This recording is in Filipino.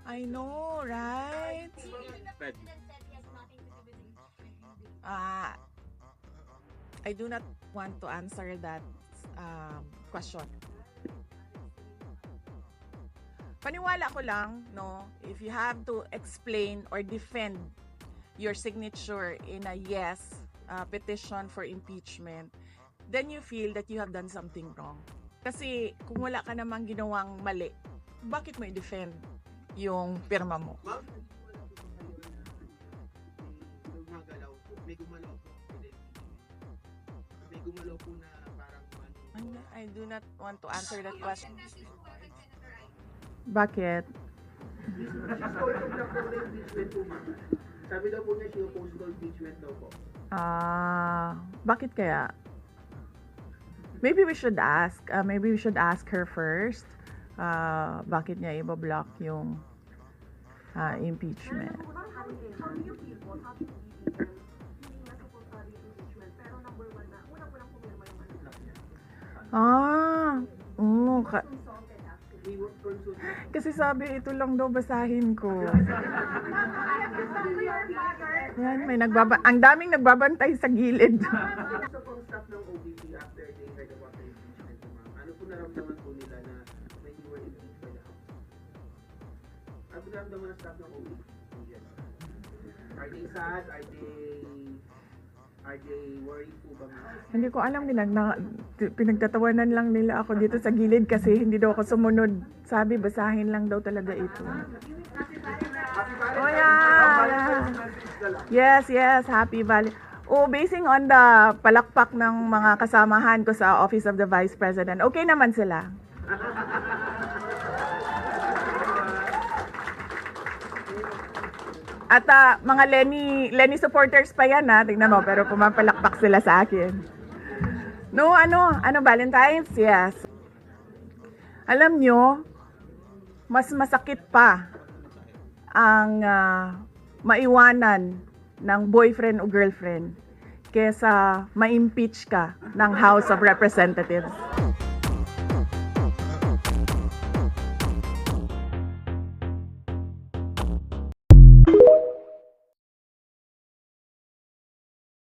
I know, right? I do not want to answer that question. Paniwala ko lang, no, if you have to explain or defend your signature in a yes petition for impeachment, then you feel that you have done something wrong. Kasi kung wala ka namang ginawang mali, bakit mo i-defend yung pirma mo? May gumalaw po na parang I do not want to answer that question. Bakit? Sabi daw po niya, she opposed to impeachment daw po. Bakit kaya? Maybe we should ask. Maybe we should ask her first. Bakit niya i-block yung impeachment? How do you feel po? How do you feel? Hindi na support sa impeachment, pero number one na, unang-unang pumirma yung consulted actually. Kasi sabi, ito lang daw basahin ko. Yan, ang daming nagbabantay sa gilid. Sa pong staff ng OVP after they heard about the impeachment, ma'am, ano po naramdaman po nila na when you were impeached by the House? Ano po naramdaman ng staff ng OVP? Are they sad? Are they worried po ba, ma'am? Hindi ko alam nila, pinagtatawanan lang nila ako dito sa gilid kasi hindi daw ako sumunod. Sabi, basahin lang daw talaga ito. Oh yeah! Yes, Happy Valley. Oh, basing on the palakpak ng mga kasamahan ko sa Office of the Vice President, okay naman sila. At mga Lenny supporters pa yan tingnan mo, pero pumapalakpak sila sa akin. No, ano Valentine's? Yes. Alam nyo, mas masakit pa ang maiwanan ng boyfriend o girlfriend kesa ma-impeach ka ng House of Representatives.